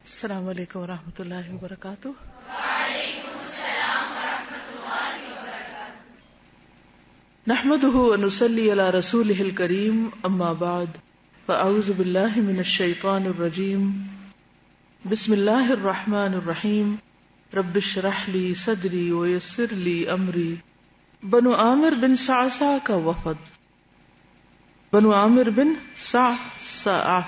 السلام علیکم ورحمۃ اللہ وبرکاتہ۔ وعلیکم السلام ورحمۃ اللہ وبرکاتہ۔ نحمده ونصلی علی رسولہ الکریم، اما بعد فاعوذ باللہ من الشیطان الرجیم، بسم اللہ الرحمن الرحیم، رب اشرح لی صدری ویسر لی امری۔ بنو عامر بن صعصع کا وفد۔ بنو عامر بن صعصع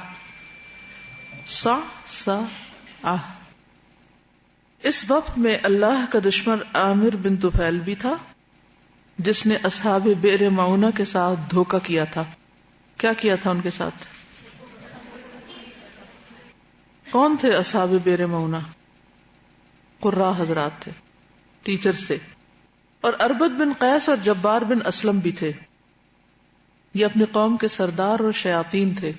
اس وقت میں اللہ کا دشمن عامر بن طفیل بھی تھا، جس نے اصحاب بئر معونہ کے ساتھ دھوکہ کیا تھا۔ کیا کیا تھا ان کے ساتھ؟ کون تھے اصحاب بئر معونہ؟ قراء حضرات تھے، ٹیچرز تھے، اور اربد بن قیس اور جبار بن اسلم بھی تھے۔ یہ اپنی قوم کے سردار اور شیاطین تھے۔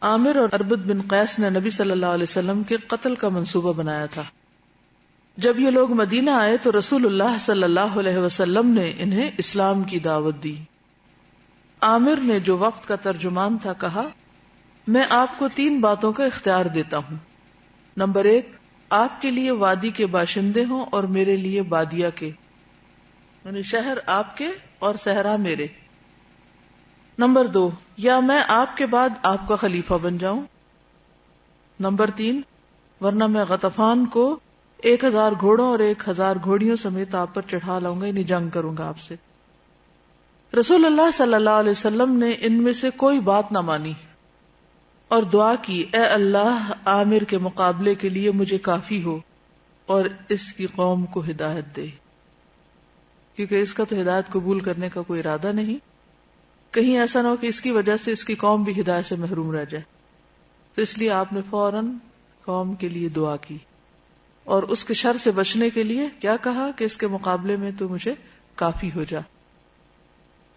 عامر اور اربد بن قیس نے نبی صلی اللہ علیہ وسلم کے قتل کا منصوبہ بنایا تھا۔ جب یہ لوگ مدینہ آئے تو رسول اللہ صلی اللہ علیہ وسلم نے انہیں اسلام کی دعوت دی۔ عامر نے، جو وفد کا ترجمان تھا، کہا، میں آپ کو 3 باتوں کا اختیار دیتا ہوں۔ نمبر 1، آپ کے لیے وادی کے باشندے ہوں اور میرے لیے بادیہ کے، یعنی شہر آپ کے اور صحرا میرے۔ نمبر 2، یا میں آپ کے بعد آپ کا خلیفہ بن جاؤں۔ نمبر 3، ورنہ میں غطفان کو 1000 گھوڑوں اور 1000 گھوڑیوں سمیت آپ پر چڑھا لاؤں گا، یعنی جنگ کروں گا آپ سے۔ رسول اللہ صلی اللہ علیہ وسلم نے ان میں سے کوئی بات نہ مانی اور دعا کی، اے اللہ، عامر کے مقابلے کے لیے مجھے کافی ہو اور اس کی قوم کو ہدایت دے، کیونکہ اس کا تو ہدایت قبول کرنے کا کوئی ارادہ نہیں، کہیں ایسا نہ ہو کہ اس کی وجہ سے اس کی قوم بھی ہدایت سے محروم رہ جائے۔ تو اس لیے آپ نے فوراً قوم کے لیے دعا کی اور اس کے شر سے بچنے کے لیے کیا کہا کہ اس کے مقابلے میں تو مجھے کافی ہو جا۔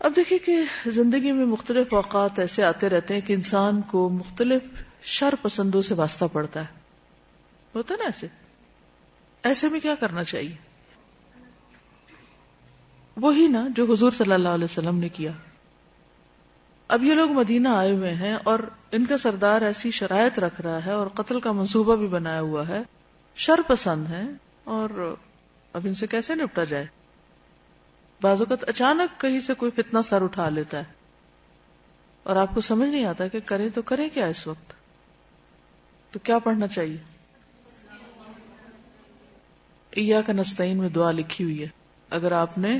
اب دیکھیں کہ زندگی میں مختلف اوقات ایسے آتے رہتے ہیں کہ انسان کو مختلف شر پسندوں سے واسطہ پڑتا ہے، ہوتا نا ایسے میں کیا کرنا چاہیے؟ وہی نا جو حضور صلی اللہ علیہ وسلم نے کیا۔ اب یہ لوگ مدینہ آئے ہوئے ہیں اور ان کا سردار ایسی شرائط رکھ رہا ہے اور قتل کا منصوبہ بھی بنایا ہوا ہے، شر پسند ہے، اور اب ان سے کیسے نپٹا جائے؟ بعض اوقات اچانک کہیں سے کوئی فتنہ سر اٹھا لیتا ہے اور آپ کو سمجھ نہیں آتا کہ کریں تو کریں کیا اس وقت۔ تو کیا پڑھنا چاہیے؟ ایاک نستعین میں دعا لکھی ہوئی ہے، اگر آپ نے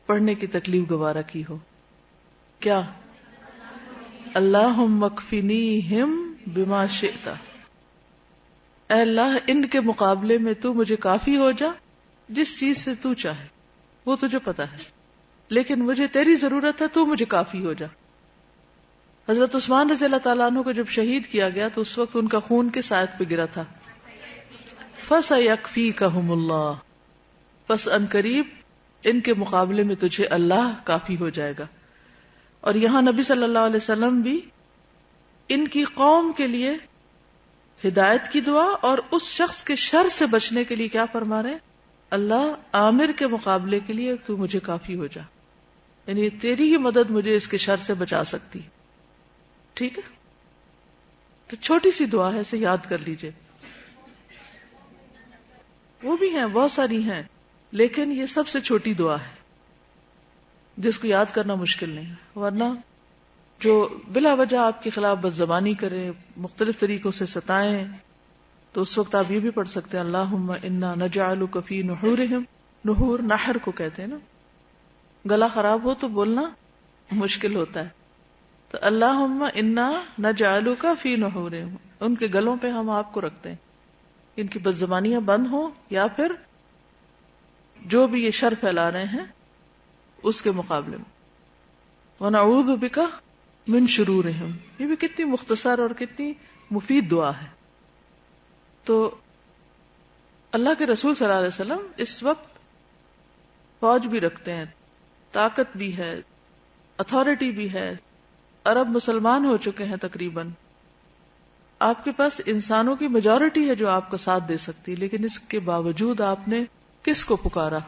پڑھنے کی تکلیف گوارا کی ہو۔ کیا؟ اللہم اکفنیہم بما شئت، اے اللہ ان کے مقابلے میں تو مجھے کافی ہو جا جس چیز سے تو چاہے، وہ تجھے پتا ہے، لیکن مجھے تیری ضرورت ہے، تو مجھے کافی ہو جا۔ حضرت عثمان رضی اللہ تعالیٰ عنہ کو جب شہید کیا گیا تو اس وقت ان کا خون کس آیت پہ گرا تھا؟ فَسَيَكْفِيكَهُمُ اللَّهُ، پس ان قریب ان کے مقابلے میں تجھے اللہ کافی ہو جائے گا۔ اور یہاں نبی صلی اللہ علیہ وسلم بھی ان کی قوم کے لیے ہدایت کی دعا اور اس شخص کے شر سے بچنے کے لیے کیا فرما رہے ہیں؟ اللہ عامر کے مقابلے کے لیے تو مجھے کافی ہو جا، یعنی تیری ہی مدد مجھے اس کے شر سے بچا سکتی۔ ٹھیک ہے، تو چھوٹی سی دعا ہے، اسے یاد کر لیجئے۔ وہ بھی ہیں، بہت ساری ہیں، لیکن یہ سب سے چھوٹی دعا ہے جس کو یاد کرنا مشکل نہیں ہے۔ ورنہ جو بلا وجہ آپ کے خلاف بدزبانی کرے، مختلف طریقوں سے ستائیں، تو اس وقت آپ یہ بھی پڑھ سکتے ہیں، اللہم انا نجعلک فی نحورہم، نحور نحر کو کہتے ہیں نا، گلا خراب ہو تو بولنا مشکل ہوتا ہے، تو اللہم انا نجعلک فی نحورہم، ان کے گلوں پہ ہم آپ کو رکھتے ہیں، ان کی بدزبانیاں بند ہوں، یا پھر جو بھی یہ شر پھیلا رہے ہیں اس کے مقابلے میں۔ وَنَعُوذُ بِكَ مِن شُرُورِهِمْ، یہ بھی کتنی مختصر اور کتنی مفید دعا ہے۔ تو اللہ کے رسول صلی اللہ علیہ وسلم اس وقت فوج بھی رکھتے ہیں، طاقت بھی ہے، اتھارٹی بھی ہے، عرب مسلمان ہو چکے ہیں تقریباً، آپ کے پاس انسانوں کی میجورٹی ہے جو آپ کا ساتھ دے سکتی، لیکن اس کے باوجود آپ نے کس کو پکارا؟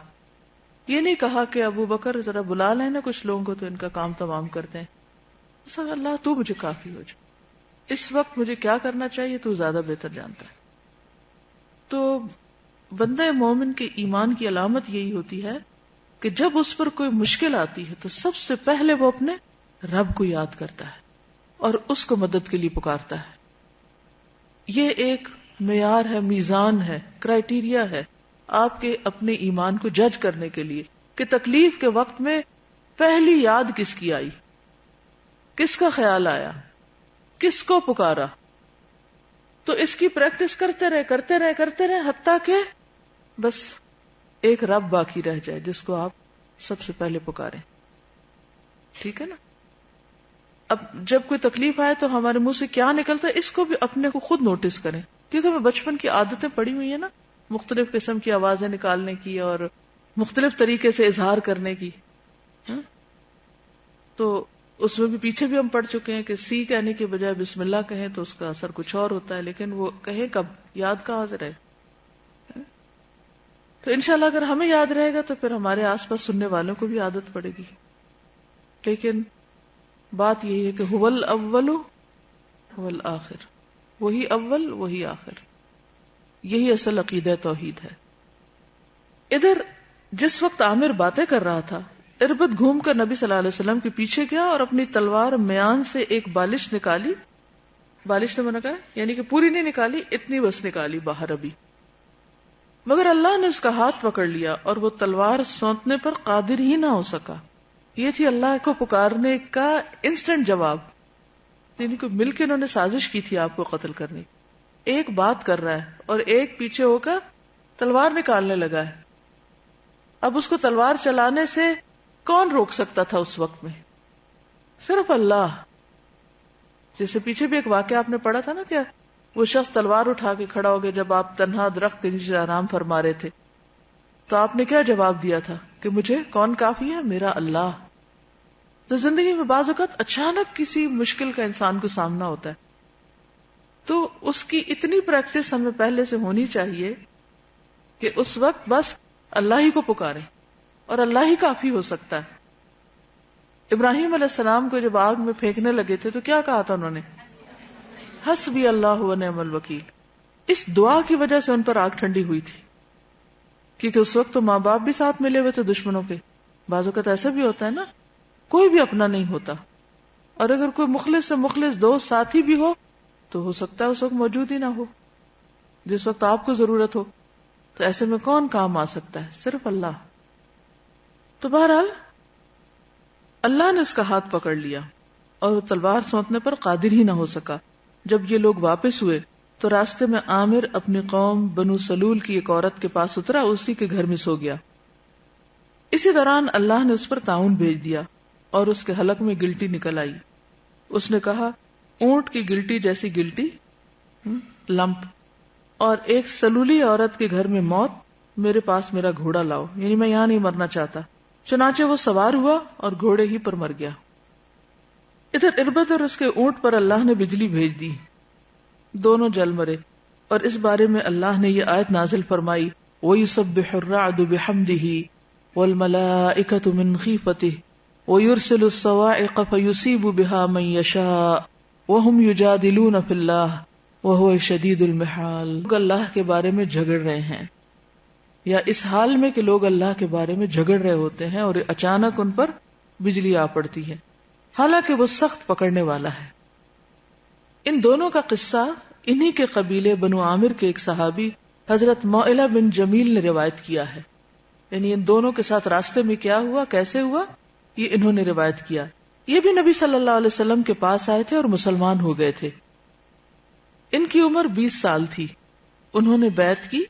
یہ نہیں کہا کہ ابو بکر ذرا بلا لیں نا کچھ لوگوں کو تو ان کا کام تمام کرتے ہیں، اللہ تو مجھے کافی ہو جائے۔ اس وقت مجھے کیا کرنا چاہیے تو زیادہ بہتر جانتا ہے. تو بندہ مومن کے ایمان کی علامت یہی ہوتی ہے کہ جب اس پر کوئی مشکل آتی ہے تو سب سے پہلے وہ اپنے رب کو یاد کرتا ہے اور اس کو مدد کے لیے پکارتا ہے. یہ ایک معیار ہے، میزان ہے، کرائیٹیریا ہے آپ کے اپنے ایمان کو جج کرنے کے لیے کہ تکلیف کے وقت میں پہلی یاد کس کی آئی، کس کا خیال آیا، کس کو پکارا. تو اس کی پریکٹس کرتے رہے حتیٰ کہ بس ایک رب باقی رہ جائے جس کو آپ سب سے پہلے پکاریں. ٹھیک ہے نا؟ اب جب کوئی تکلیف آئے تو ہمارے منہ سے کیا نکلتا ہے اس کو بھی اپنے کو خود نوٹس کریں، کیونکہ ہمیں بچپن کی عادتیں پڑی ہوئی ہیں نا، مختلف قسم کی آوازیں نکالنے کی اور مختلف طریقے سے اظہار کرنے کی. تو اس میں بھی پیچھے بھی ہم پڑھ چکے ہیں کہ سی کہنے کے بجائے بسم اللہ کہیں تو اس کا اثر کچھ اور ہوتا ہے، لیکن وہ کہیں کب، یاد کہاں سے رہے. تو انشاءاللہ اگر ہمیں یاد رہے گا تو پھر ہمارے آس پاس سننے والوں کو بھی عادت پڑے گی. لیکن بات یہی ہے کہ هو الاول هو الآخر، وہی اول وہی آخر، یہی اصل عقیدہ توحید ہے. ادھر جس وقت عامر باتیں کر رہا تھا، اربد گھوم کر نبی صلی اللہ علیہ وسلم کے پیچھے گیا اور اپنی تلوار میان سے ایک بالش نکالی. بالش سے منع کہا یعنی کہ پوری نہیں نکالی، اتنی بس نکالی باہر ابھی. مگر اللہ نے اس کا ہاتھ پکڑ لیا اور وہ تلوار سونتنے پر قادر ہی نہ ہو سکا. یہ تھی اللہ کو پکارنے کا انسٹنٹ جواب. یعنی کہ مل کے انہوں نے سازش کی تھی آپ کو قتل کرنے. ایک بات کر رہا ہے اور ایک پیچھے ہو کر تلوار نکالنے لگا ہے. اب اس کو تلوار چلانے سے کون روک سکتا تھا اس وقت میں؟ صرف اللہ. جیسے پیچھے بھی ایک واقعہ آپ نے پڑھا تھا نا، کیا وہ شخص تلوار اٹھا کے کھڑا ہو گیا جب آپ تنہا درخت کے نیچے آرام فرما رہے تھے، تو آپ نے کیا جواب دیا تھا کہ مجھے کون کافی ہے؟ میرا اللہ. تو زندگی میں بعض اوقات اچانک کسی مشکل کا انسان کو سامنا ہوتا ہے، تو اس کی اتنی پریکٹس ہمیں پہلے سے ہونی چاہیے کہ اس وقت بس اللہ ہی کو پکارے اور اللہ ہی کافی ہو سکتا ہے. ابراہیم علیہ السلام کو جب آگ میں پھینکنے لگے تھے تو کیا کہا تھا انہوں نے؟ حسبی اللہ و نعم الوکیل. اس دعا کی وجہ سے ان پر آگ ٹھنڈی ہوئی تھی، کیونکہ اس وقت تو ماں باپ بھی ساتھ ملے ہوئے تھے دشمنوں کے. بعض اوقات ایسا بھی ہوتا ہے نا، کوئی بھی اپنا نہیں ہوتا، اور اگر کوئی مخلص سے مخلص دوست ساتھی بھی ہو تو ہو سکتا ہے اس وقت موجود ہی نہ ہو جس وقت آپ کو ضرورت ہو. تو ایسے میں کون کام آ سکتا ہے؟ صرف اللہ. تو بہرحال اللہ نے اس کا ہاتھ پکڑ لیا اور وہ تلوار سونتنے پر قادر ہی نہ ہو سکا. جب یہ لوگ واپس ہوئے تو راستے میں عامر اپنی قوم بنو سلول کی ایک عورت کے پاس اترا، اسی کے گھر میں سو گیا. اسی دوران اللہ نے اس پر طاعون بھیج دیا اور اس کے حلق میں گلٹی نکل آئی. اس نے کہا اونٹ کی گلٹی جیسی گلٹی، لمپ، اور ایک سلولی عورت کے گھر میں موت، میرے پاس میرا گھوڑا لاؤ، یعنی میں یہاں نہیں مرنا چاہتا. چنانچہ وہ سوار ہوا اور گھوڑے ہی پر مر گیا. ادھر اربد اور اس کے اونٹ پر اللہ نے بجلی بھیج دی، دونوں جل مرے. اور اس بارے میں اللہ نے یہ آیت نازل فرمائی وَيُسَبِّحُ الرَّعْدُ بِحَمْدِهِ وَالْمَلَائِكَةُ مِنْ خِيفَتِهِ وَيُرْسِلُ الصَّوَاعِقَ فَيُصِيبُ بِهَا مَنْ يَشَاءُ وَهُمْ يُجَادِلُونَ فِي اللَّهِ وَهُوَ شَدِيدُ الْمِحَالِ. لوگ اللہ کے بارے میں جھگڑ رہے ہیں، یا اس حال میں کہ لوگ اللہ کے بارے میں جھگڑ رہے ہوتے ہیں اور اچانک ان پر بجلی آ پڑتی ہے، حالانکہ وہ سخت پکڑنے والا ہے. ان دونوں کا قصہ انہی کے قبیلے بنو عامر کے ایک صحابی حضرت معلہ بن جمیل نے روایت کیا ہے. یعنی ان دونوں کے ساتھ راستے میں کیا ہوا، کیسے ہوا، یہ انہوں نے روایت کیا. یہ بھی نبی صلی اللہ علیہ وسلم کے پاس آئے تھے اور مسلمان ہو گئے تھے. ان کی عمر 20 سال تھی. انہوں نے بیعت کی،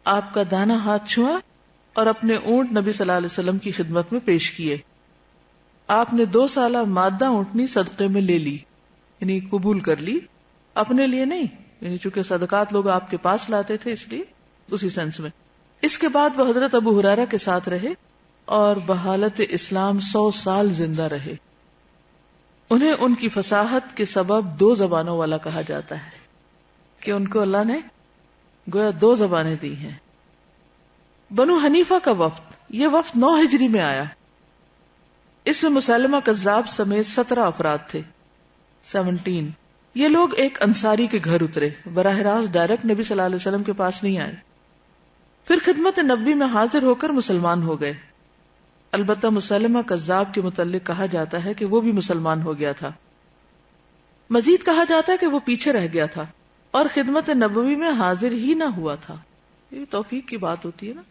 آپ کا دانا ہاتھ چھوا اور اپنے اونٹ نبی صلی اللہ علیہ وسلم کی خدمت میں پیش کیے. آپ نے 2 سالہ مادہ اونٹنی صدقے میں لے لی، یعنی قبول کر لی، اپنے لیے نہیں، یعنی چونکہ صدقات لوگ آپ کے پاس لاتے تھے اس لیے اسی سینس میں. اس کے بعد وہ حضرت ابو ہریرہ کے ساتھ رہے اور بحالت اسلام 100 سال زندہ رہے. انہیں ان کی فصاحت کے سبب 2 زبانوں والا کہا جاتا ہے کہ ان کو اللہ نے گویا 2 زبانیں دی ہیں. بنو حنیفہ کا وفد، یہ وفد 9 ہجری میں آیا. اس میں مسلمہ کذاب سمیت 17 افراد تھے، 17. یہ لوگ ایک انصاری کے گھر اترے، براہ راست ڈائریکٹ نبی صلی اللہ علیہ وسلم کے پاس نہیں آئے، پھر خدمت نبوی میں حاضر ہو کر مسلمان ہو گئے۔ البتہ مسلمہ کذاب کے متعلق کہا جاتا ہے کہ وہ بھی مسلمان ہو گیا تھا۔ مزید کہا جاتا ہے کہ وہ پیچھے رہ گیا تھا اور خدمت نبوی میں حاضر ہی نہ ہوا تھا۔ یہ توفیق کی بات ہوتی ہے نا،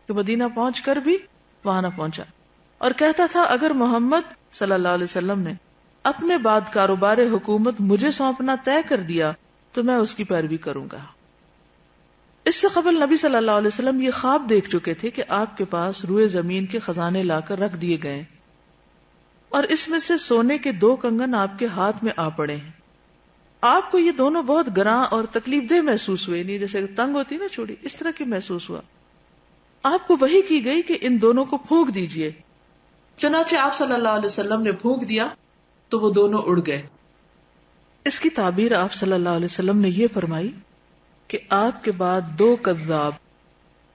کہ مدینہ پہنچ کر بھی وہاں نہ پہنچا، اور کہتا تھا اگر محمد صلی اللہ علیہ وسلم نے اپنے بعد کاروبار حکومت مجھے سونپنا طے کر دیا تو میں اس کی پیروی کروں گا۔ اس سے قبل نبی صلی اللہ علیہ وسلم یہ خواب دیکھ چکے تھے کہ آپ کے پاس روئے زمین کے خزانے لا کر رکھ دیے گئے اور اس میں سے سونے کے 2 کنگن آپ کے ہاتھ میں آ پڑے ہیں۔ آپ کو یہ دونوں بہت گراں اور تکلیف دہ محسوس ہوئے، نہیں جیسے تنگ ہوتی نا چوڑی، اس طرح کی محسوس ہوا۔ آپ کو وحی کی گئی کہ ان دونوں کو پھونک دیجئے، چنانچہ آپ صلی اللہ علیہ وسلم نے پھونک دیا تو وہ دونوں اڑ گئے۔ اس کی تعبیر آپ صلی اللہ علیہ وسلم نے یہ فرمائی کہ آپ کے بعد 2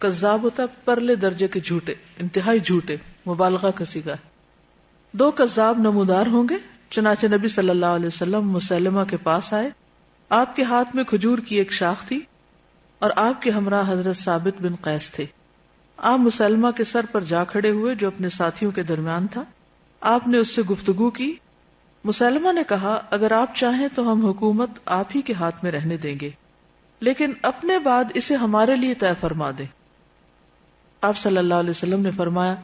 کذاب ہوتا پرلے درجے کے جھوٹے، انتہائی جھوٹے، مبالغہ کا صیغہ، 2 کذاب نمودار ہوں گے۔ چنانچہ نبی صلی اللہ علیہ وسلم مسلمہ کے پاس آئے، آپ کے ہاتھ میں کھجور کی ایک شاخ تھی اور آپ کے ہمراہ حضرت ثابت بن قیس تھے۔ آپ مسلمہ کے سر پر جا کھڑے ہوئے جو اپنے ساتھیوں کے درمیان تھا، آپ نے اس سے گفتگو کی۔ مسلمہ نے کہا اگر آپ چاہیں تو ہم حکومت آپ ہی کے ہاتھ میں رہنے دیں گے، لیکن اپنے بعد اسے ہمارے لیے طے فرما دیں۔ آپ صلی اللہ علیہ وسلم نے فرمایا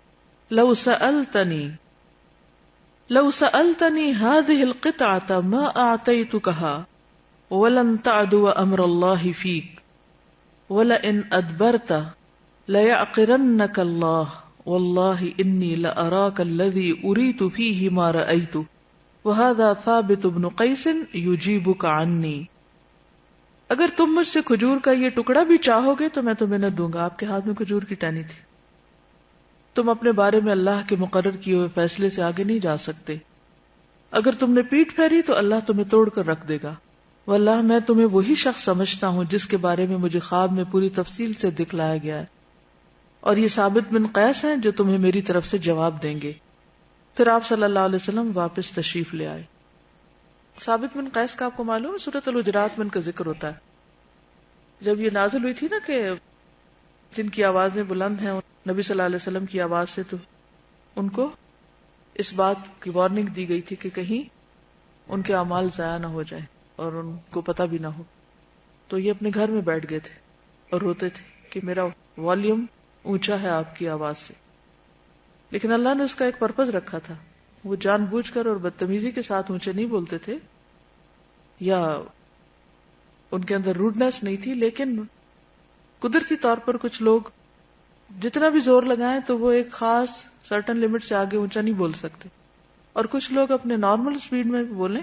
لو سألتنی هذه القطعة ما اعطيتكها ولن تعدو امر الله فيك ولئن ادبرت ليعقرنك الله والله اني لأراك الذي اريت فيه ما رأيت وهذا ثابت بن قيس يجيبك عني۔ اگر تم مجھ سے کھجور کا یہ ٹکڑا بھی چاہو گے تو میں تمہیں نہ دوں گا۔ آپ کے ہاتھ میں کھجور کی ٹہنی تھی۔ تم اپنے بارے میں اللہ کے مقرر کیے ہوئے فیصلے سے آگے نہیں جا سکتے۔ اگر تم نے پیٹھ پھیری تو اللہ تمہیں توڑ کر رکھ دے گا۔ واللہ میں تمہیں وہی شخص سمجھتا ہوں جس کے بارے میں مجھے خواب میں پوری تفصیل سے دکھلایا گیا ہے، اور یہ ثابت بن قیس ہیں جو تمہیں میری طرف سے جواب دیں گے۔ پھر آپ صلی اللہ علیہ وسلم واپس تشریف لے آئے۔ ثابت بن قیس کا آپ کو معلوم ہے سورۃ الحجرات میں ان کا ذکر ہوتا ہے۔ جب یہ نازل ہوئی تھی نا کہ جن کی آوازیں بلند ہیں نبی صلی اللہ علیہ وسلم کی آواز سے، تو ان کو اس بات کی وارننگ دی گئی تھی کہ کہیں ان کے اعمال ضائع نہ ہو جائیں اور ان کو پتہ بھی نہ ہو۔ تو یہ اپنے گھر میں بیٹھ گئے تھے اور روتے تھے کہ میرا والیوم اونچا ہے آپ کی آواز سے، لیکن اللہ نے اس کا ایک پرپز رکھا تھا۔ وہ جان بوجھ کر اور بدتمیزی کے ساتھ اونچے نہیں بولتے تھے یا ان کے اندر روڈنس نہیں تھی، لیکن قدرتی طور پر کچھ لوگ جتنا بھی زور لگائیں تو وہ ایک خاص سرٹن لمٹ سے آگے اونچا نہیں بول سکتے، اور کچھ لوگ اپنے نارمل سپیڈ میں بولیں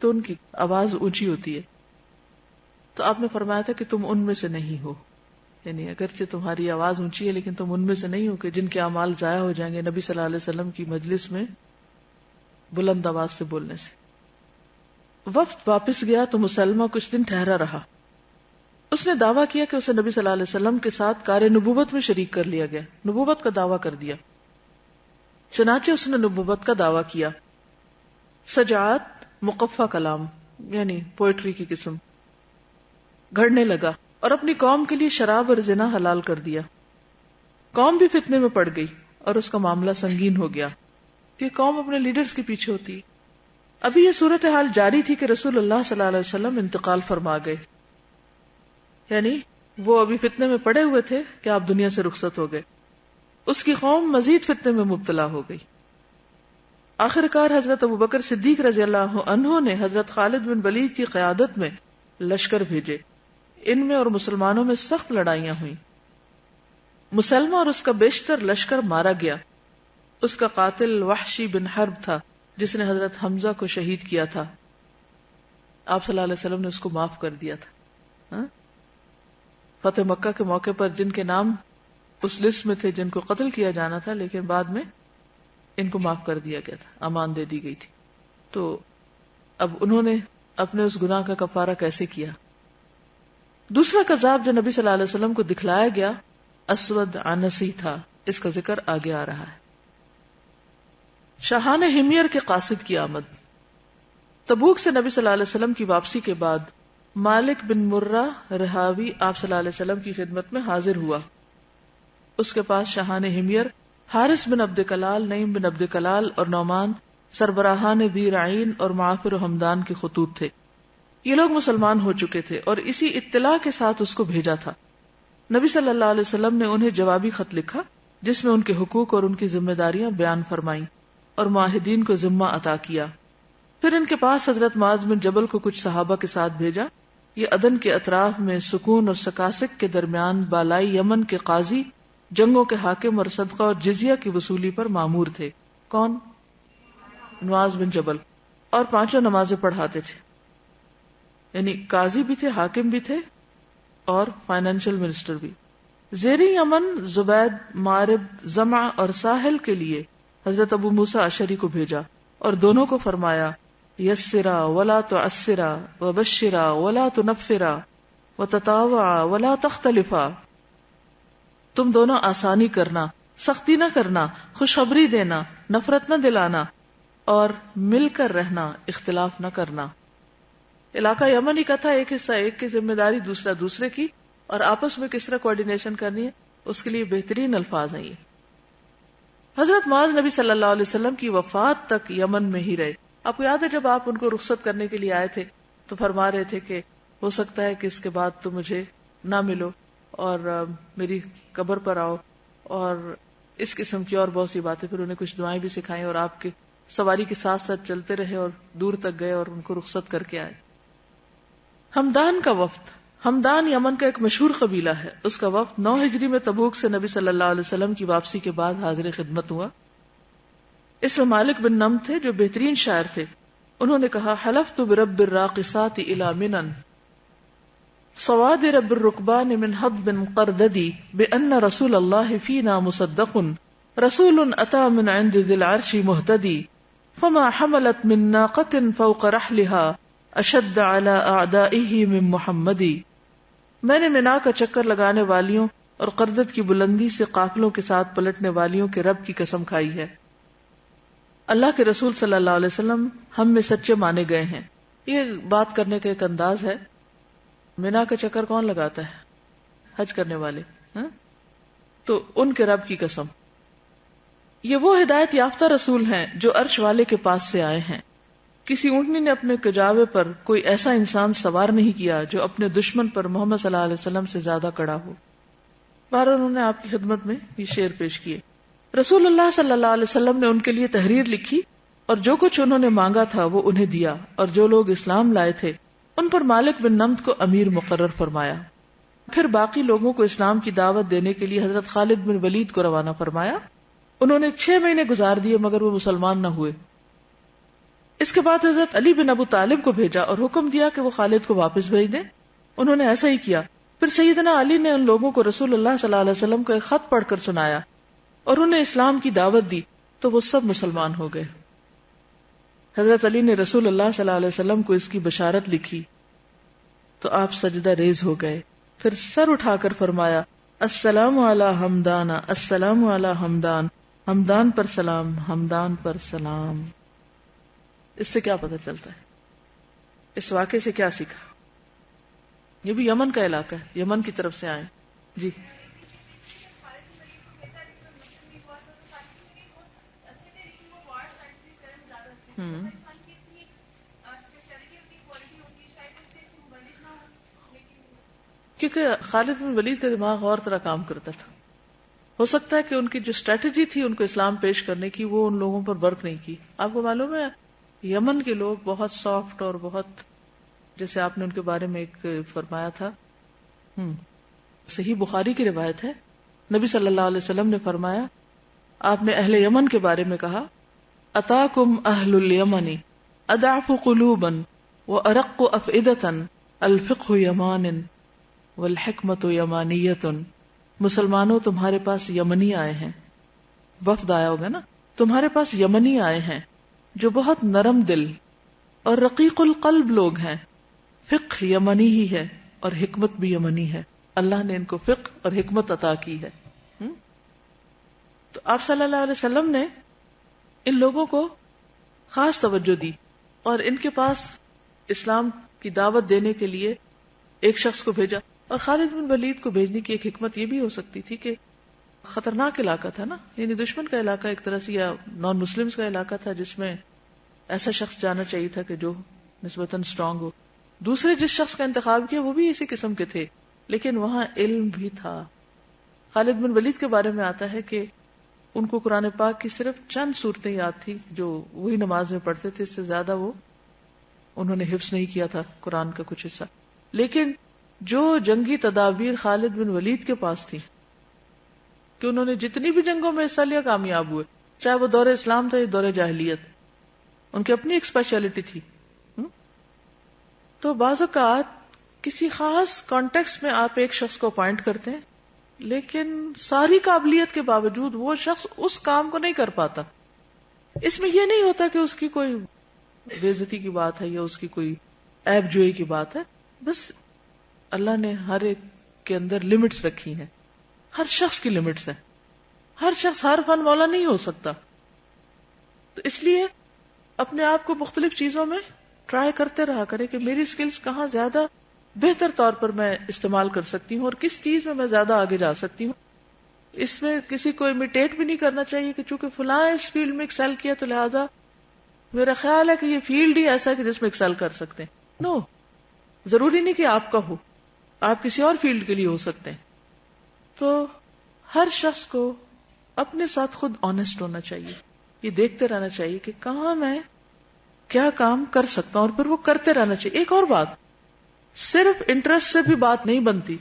تو ان کی آواز اونچی ہوتی ہے۔ تو آپ نے فرمایا تھا کہ تم ان میں سے نہیں ہو، یعنی اگرچہ تمہاری آواز اونچی ہے لیکن تم ان میں سے نہیں ہو کہ جن کے اعمال ضائع ہو جائیں گے نبی صلی اللہ علیہ وسلم کی مجلس میں بلند آواز سے بولنے سے۔ وفد واپس گیا تو مسلمہ کچھ دن ٹھہرا رہا۔ اس نے دعویٰ کیا کہ اسے نبی صلی اللہ علیہ وسلم کے ساتھ کار نبوت میں شریک کر لیا گیا، نبوت کا دعویٰ کر دیا۔ چنانچہ اس نے نبوت کا دعویٰ کیا۔ سجاعت مقفہ کلام یعنی پوئٹری کی قسم گھڑنے لگا اور اپنی قوم کے لیے شراب اور زنا حلال کر دیا۔ قوم بھی فتنے میں پڑ گئی اور اس کا معاملہ سنگین ہو گیا کہ قوم اپنے لیڈرز کے پیچھے ہوتی۔ ابھی یہ صورتحال جاری تھی کہ رسول اللہ صلی اللہ علیہ وسلم انتقال فرما گئے، یعنی وہ ابھی فتنے میں پڑے ہوئے تھے کہ آپ دنیا سے رخصت ہو گئے۔ اس کی قوم مزید فتنے میں مبتلا ہو گئی۔ آخر کار حضرت ابوبکر صدیق رضی اللہ عنہ نے حضرت خالد بن ولید کی قیادت میں لشکر بھیجے۔ ان میں اور مسلمانوں میں سخت لڑائیاں ہوئیں۔ مسلمہ اور اس کا بیشتر لشکر مارا گیا۔ اس کا قاتل وحشی بن حرب تھا جس نے حضرت حمزہ کو شہید کیا تھا۔ آپ صلی اللہ علیہ وسلم نے اس کو معاف کر دیا تھا۔ فتح مکہ کے موقع پر جن کے نام اس لسٹ میں تھے جن کو قتل کیا جانا تھا، لیکن بعد میں ان کو معاف کر دیا گیا تھا، امان دے دی گئی تھی۔ تو اب انہوں نے اپنے اس گناہ کا کفارہ کیسے کیا؟ دوسرا کذاب جو نبی صلی اللہ علیہ وسلم کو دکھلایا گیا اسود عنسی تھا، اس کا ذکر آگے آ رہا ہے۔ شاہان حمیر کے قاصد کی آمد۔ تبوک سے نبی صلی اللہ علیہ وسلم کی واپسی کے بعد مالک بن مرہ رہاوی آپ صلی اللہ علیہ وسلم کی خدمت میں حاضر ہوا. اس کے پاس شاہان حمیر حارث بن عبد کلال، نعیم بن عبد کلال اور نعمان سربراہان بیر عین اور معافر و حمدان کے خطوط تھے. یہ لوگ مسلمان ہو چکے تھے اور اسی اطلاع کے ساتھ اس کو بھیجا تھا. نبی صلی اللہ علیہ وسلم نے انہیں جوابی خط لکھا جس میں ان کے حقوق اور ان کی ذمہ داریاں بیان فرمائیں اور معاہدین کو ذمہ عطا کیا. پھر ان کے پاس حضرت معاذ بن جبل کو کچھ صحابہ کے ساتھ بھیجا. یہ عدن کے اطراف میں سکون اور سکاسک کے درمیان بالائی یمن کے قاضی، جنگوں کے حاکم اور صدقہ اور جزیہ کی وصولی پر مامور تھے. کون؟ معاذ بن جبل. اور 5 نمازیں پڑھاتے تھے، یعنی قاضی بھی تھے، حاکم بھی تھے اور فائنینشل منسٹر بھی. زیری یمن زبید، مارب، زمع اور ساحل کے لیے حضرت ابو موسیٰ اشعری کو بھیجا اور دونوں کو فرمایا یسرا ولا تعسرا وبشرا ولا تنفرا وتطاوعا ولا تختلفا. تم دونوں آسانی کرنا، سختی نہ کرنا، خوشخبری دینا، نفرت نہ دلانا اور مل کر رہنا، اختلاف نہ کرنا. علاقہ یمن ہی کا تھا، ایک حصہ ایک کی ذمہ داری، دوسرا دوسرے کی، اور آپس میں کس طرح کوآرڈینیشن کرنی ہے اس کے لیے بہترین الفاظ ہیں یہ. حضرت معاذ نبی صلی اللہ علیہ وسلم کی وفات تک یمن میں ہی رہے. آپ کو یاد ہے جب آپ ان کو رخصت کرنے کے لیے آئے تھے تو فرما رہے تھے کہ ہو سکتا ہے کہ اس کے بعد تو مجھے نہ ملو اور میری قبر پر آؤ اور اس قسم کی اور بہت سی باتیں. پھر انہیں کچھ دعائیں بھی سکھائیں اور آپ کے سواری کے ساتھ ساتھ چلتے رہے اور دور تک گئے اور ان کو رخصت کر کے آئے. ہمدان کا وفد. ہمدان یمن کا ایک مشہور قبیلہ ہے. اس کا وفد 9 ہجری میں تبوک سے نبی صلی اللہ علیہ وسلم کی واپسی کے بعد حاضر خدمت ہوا. اس میں مالک بن نم تھے جو بہترین شاعر تھے. انہوں نے کہا حلفت برب الراقصات الى منن صوادر بالركبان من حضب قرددي بان رسول الله فينا مصدق رسول اتى من عند ذي العرش مهتدي فما حملت من ناقة فوق رحلها اشد على اعدائه من محمد. میں نے منا کا چکر لگانے والیوں اور قردد کی بلندی سے قافلوں کے ساتھ پلٹنے والیوں کے رب کی قسم کھائی ہے. اللہ کے رسول صلی اللہ علیہ وسلم ہم میں سچے مانے گئے ہیں. یہ بات کرنے کا ایک انداز ہے. مینا کا چکر کون لگاتا ہے؟ حج کرنے والے. تو ان کے رب کی قسم. یہ وہ ہدایت یافتہ رسول ہیں جو عرش والے کے پاس سے آئے ہیں. کسی اونٹنی نے اپنے کجاوے پر کوئی ایسا انسان سوار نہیں کیا جو اپنے دشمن پر محمد صلی اللہ علیہ وسلم سے زیادہ کڑا ہو. بہرحال انہوں نے آپ کی خدمت میں یہ شعر پیش کیے. رسول اللہ صلی اللہ علیہ وسلم نے ان کے لیے تحریر لکھی اور جو کچھ انہوں نے مانگا تھا وہ انہیں دیا، اور جو لوگ اسلام لائے تھے ان پر مالک بن نمط کو امیر مقرر فرمایا. پھر باقی لوگوں کو اسلام کی دعوت دینے کے لیے حضرت خالد بن ولید کو روانہ فرمایا. انہوں نے 6 مہینے گزار دیے مگر وہ مسلمان نہ ہوئے. اس کے بعد حضرت علی بن ابو طالب کو بھیجا اور حکم دیا کہ وہ خالد کو واپس بھیج دیں. انہوں نے ایسا ہی کیا. پھر سیدنا علی نے ان لوگوں کو رسول اللہ صلی اللہ علیہ وسلم کو ایک خط پڑھ کر سنایا اور انہیں اسلام کی دعوت دی تو وہ سب مسلمان ہو گئے. حضرت علی نے رسول اللہ صلی اللہ علیہ وسلم کو اس کی بشارت لکھی تو آپ سجدہ ریز ہو گئے. پھر سر اٹھا کر فرمایا السلام علی حمدان، السلام علی حمدان، حمدان پر سلام، حمدان پر سلام. اس سے کیا پتہ چلتا ہے؟ اس واقعے سے کیا سیکھا؟ یہ بھی یمن کا علاقہ ہے، یمن کی طرف سے آئے. جی کیونکہ خالد بن ولید کا دماغ اور طرح کام کرتا تھا. ہو سکتا ہے کہ ان کی جو اسٹریٹجی تھی ان کو اسلام پیش کرنے کی وہ ان لوگوں پر ورک نہیں کی. آپ کو معلوم ہے یمن کے لوگ بہت سافٹ اور بہت، جیسے آپ نے ان کے بارے میں ایک فرمایا تھا، صحیح بخاری کی روایت ہے، نبی صلی اللہ علیہ وسلم نے فرمایا، آپ نے اہل یمن کے بارے میں کہا اتاکم اہل الیمن اضعف قلوبا وارق افئدۃ الفقہ یمان والحکمت یمانیۃ. مسلمانوں تمہارے پاس یمنی آئے ہیں، وفد آیا ہوگا نا، تمہارے پاس یمنی آئے ہیں جو بہت نرم دل اور رقیق القلب لوگ ہیں. فقہ یمنی ہی ہے اور حکمت بھی یمنی ہے. اللہ نے ان کو فقہ اور حکمت عطا کی ہے. تو آپ صلی اللہ علیہ وسلم نے ان لوگوں کو خاص توجہ دی اور ان کے پاس اسلام کی دعوت دینے کے لیے ایک شخص کو بھیجا. اور خالد بن ولید کو بھیجنے کی ایک حکمت یہ بھی ہو سکتی تھی کہ خطرناک علاقہ تھا نا، یعنی دشمن کا علاقہ ایک طرح سے، یا نان مسلمز کا علاقہ تھا، جس میں ایسا شخص جانا چاہیے تھا کہ جو نسبتاً اسٹرانگ ہو. دوسرے جس شخص کا انتخاب کیا وہ بھی اسی قسم کے تھے، لیکن وہاں علم بھی تھا. خالد بن ولید کے بارے میں آتا ہے کہ ان کو قرآن پاک کی صرف چند صورتیں یاد تھی جو وہی نماز میں پڑھتے تھے، اس سے زیادہ وہ انہوں نے حفظ نہیں کیا تھا قرآن کا کچھ حصہ. لیکن جو جنگی تدابیر خالد بن ولید کے پاس تھی کہ انہوں نے جتنی بھی جنگوں میں حصہ لیا کامیاب ہوئے، چاہے وہ دور اسلام تھا یا دور جاہلیت، ان کی اپنی ایک اسپیشلٹی تھی. تو بعض اوقات کسی خاص کانٹیکسٹ میں آپ ایک شخص کو اپوائنٹ کرتے ہیں، لیکن ساری قابلیت کے باوجود وہ شخص اس کام کو نہیں کر پاتا. اس میں یہ نہیں ہوتا کہ اس کی کوئی بے عزتی کی بات ہے یا اس کی کوئی عیب جوئی کی بات ہے، بس اللہ نے ہر ایک کے اندر لمٹس رکھی ہیں، ہر شخص کی لمٹس ہیں، ہر شخص ہر فن والا نہیں ہو سکتا. تو اس لیے اپنے آپ کو مختلف چیزوں میں ٹرائی کرتے رہا کرے کہ میری سکلز کہاں زیادہ بہتر طور پر میں استعمال کر سکتی ہوں اور کس چیز میں زیادہ آگے جا سکتی ہوں. اس میں کسی کو امیٹیٹ بھی نہیں کرنا چاہیے کہ چونکہ فلاں اس فیلڈ میں ایکسل کیا تو لہذا میرا خیال ہے کہ یہ فیلڈ ہی ایسا ہے کہ جس میں ایکسل کر سکتے ہیں. نو، ضروری نہیں کہ آپ کا ہو، آپ کسی اور فیلڈ کے لیے ہو سکتے ہیں. تو ہر شخص کو اپنے ساتھ خود آنےسٹ ہونا چاہیے، یہ دیکھتے رہنا چاہیے کہ کہاں میں کیا کام کر سکتا ہوں اور پھر وہ کرتے رہنا چاہیے. ایک اور بات، صرف انٹرسٹ سے بھی بات نہیں بنتی،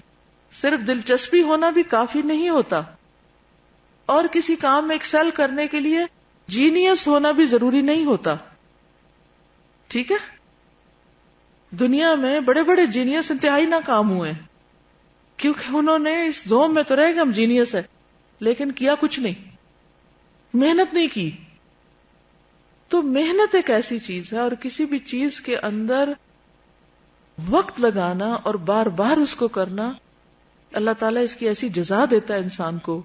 صرف دلچسپی ہونا بھی کافی نہیں ہوتا، اور کسی کام میں ایکسل کرنے کے لیے جینیس ہونا بھی ضروری نہیں ہوتا. ٹھیک ہے، دنیا میں بڑے بڑے جینیس انتہائی ناکام ہوئے ہیں کیونکہ انہوں نے اس زوم میں تو رہے کہ ہم جینیس ہے، لیکن کیا کچھ نہیں، محنت نہیں کی. تو محنت ایک ایسی چیز ہے، اور کسی بھی چیز کے اندر وقت لگانا اور بار بار اس کو کرنا، اللہ تعالیٰ اس کی ایسی جزا دیتا ہے انسان کو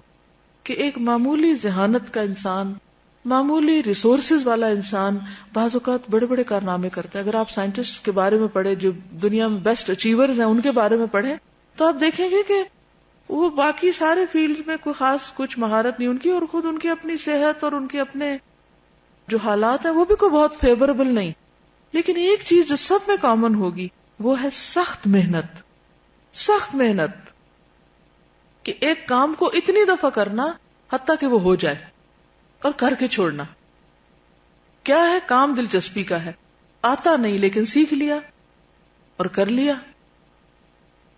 کہ ایک معمولی ذہانت کا انسان، معمولی ریسورسز والا انسان بعض اوقات بڑے بڑے کارنامے کرتا ہے. اگر آپ سائنٹسٹ کے بارے میں پڑھیں جو دنیا میں بیسٹ اچیورز ہیں ان کے بارے میں پڑھیں تو آپ دیکھیں گے کہ وہ باقی سارے فیلڈ میں کوئی خاص کچھ مہارت نہیں ان کی، اور خود ان کی اپنی صحت اور ان کے اپنے جو حالات ہیں وہ بھی کوئی بہت فیوریبل نہیں. لیکن ایک چیز جو سب میں کامن ہوگی وہ ہے سخت محنت. سخت محنت کہ ایک کام کو اتنی دفعہ کرنا حتیٰ کہ وہ ہو جائے اور کر کے چھوڑنا. کیا ہے؟ کام دلچسپی کا ہے، آتا نہیں لیکن سیکھ لیا اور کر لیا.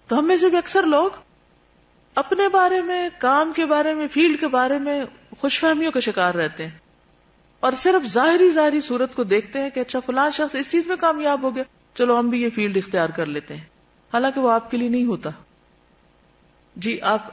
تو ہم میں سے بھی اکثر لوگ اپنے بارے میں، کام کے بارے میں، فیلڈ کے بارے میں خوش فہمیوں کا شکار رہتے ہیں اور صرف ظاہری صورت کو دیکھتے ہیں کہ اچھا فلاں شخص اس چیز میں کامیاب ہو گیا، چلو ہم بھی یہ فیلڈ اختیار کر لیتے ہیں، حالانکہ وہ آپ کے لیے نہیں ہوتا. جی آپ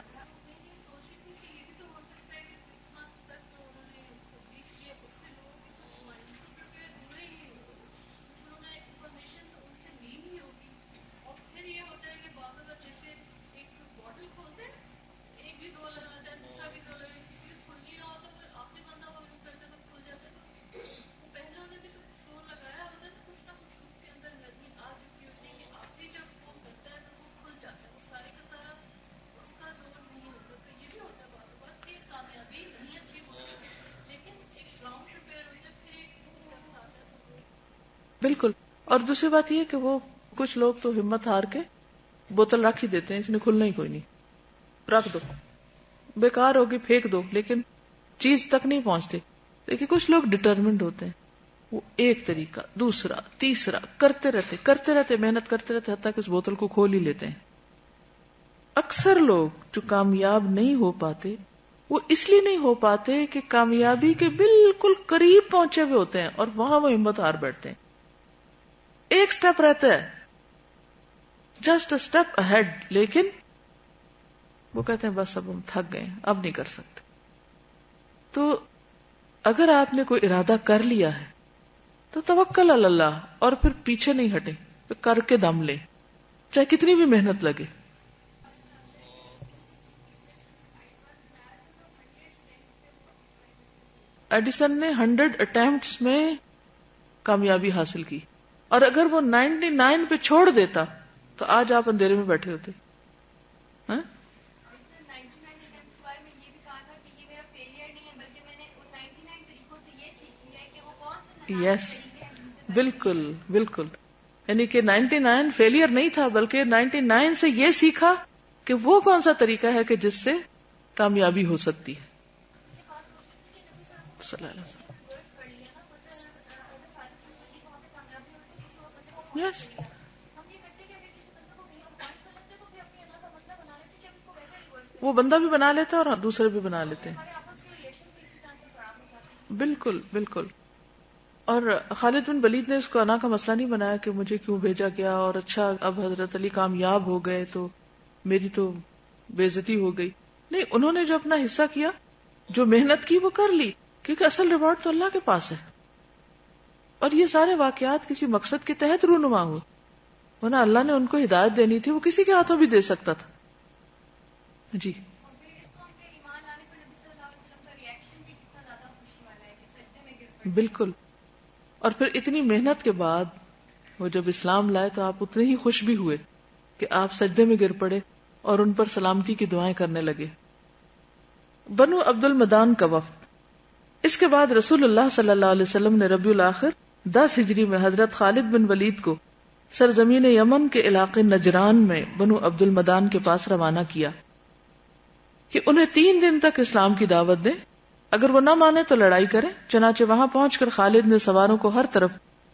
بالکل. اور دوسری بات یہ کہ وہ کچھ لوگ تو ہمت ہار کے بوتل رکھ ہی دیتے ہیں، اس نے کھلنا ہی کوئی نہیں، رکھ دو، بیکار ہوگی پھینک دو، لیکن چیز تک نہیں پہنچتے. لیکن کچھ لوگ ڈٹرمنڈ ہوتے ہیں، وہ ایک طریقہ دوسرا تیسرا کرتے رہتے محنت کرتے رہتے حتیٰ کہ اس بوتل کو کھول ہی لیتے ہیں. اکثر لوگ جو کامیاب نہیں ہو پاتے وہ اس لیے نہیں ہو پاتے کہ کامیابی کے بالکل قریب پہنچے ہوئے ہوتے ہیں اور وہاں وہ ہمت ہار بیٹھتے ہیں. ایک سٹیپ رہتا ہے، جسٹ اے سٹیپ اہیڈ، لیکن وہ کہتے ہیں بس اب ہم تھک گئے، اب نہیں کر سکتے. تو اگر آپ نے کوئی ارادہ کر لیا ہے تو توکل علی اللہ اور پھر پیچھے نہیں ہٹے، کر کے دم لے چاہے کتنی بھی محنت لگے. ایڈیسن نے 100 اٹیمپٹس میں کامیابی حاصل کی. اور اگر وہ 99 پہ چھوڑ دیتا تو آج آپ اندھیرے میں بیٹھے ہوتے. ہاں یس بالکل بالکل. یعنی کہ 99 فیلئر نہیں تھا بلکہ 99 سے یہ سیکھا کہ وہ کون سا طریقہ ہے کہ جس سے کامیابی ہو سکتی ہے. صلی اللہ علیہ وسلم. یس وہ بندہ بھی بنا لیتا ہے اور دوسرے بھی بنا لیتے ہیں. بالکل بالکل. اور خالد بن ولید نے اس کو انا کا مسئلہ نہیں بنایا کہ مجھے کیوں بھیجا گیا اور اچھا اب حضرت علی کامیاب ہو گئے تو میری تو بے عزتی ہو گئی. نہیں، انہوں نے جو اپنا حصہ کیا، جو محنت کی وہ کر لی، کیونکہ اصل ریوارڈ تو اللہ کے پاس ہے. اور یہ سارے واقعات کسی مقصد کے تحت رونما ہوئے، ورنہ اللہ نے ان کو ہدایت دینی تھی، وہ کسی کے ہاتھوں بھی دے سکتا تھا. جی بالکل. اور پھر اتنی محنت کے بعد وہ جب اسلام لائے تو آپ اتنے ہی خوش بھی ہوئے کہ آپ سجدے میں گر پڑے اور ان پر سلامتی کی دعائیں کرنے لگے. بنو عبد المدان کا وفد. اس کے بعد رسول اللہ صلی اللہ علیہ وسلم نے ربیع الاخر 10 ہجری میں حضرت خالد بن ولید کو سرزمین یمن کے علاقے نجران میں بنو عبد المدان کے پاس روانہ کیا کہ انہیں 3 دن تک اسلام کی دعوت دیں، اگر وہ نہ مانے تو لڑائی کریں. چنانچہ وہاں پہنچ کر خالد نے سواروں کو ہر طرف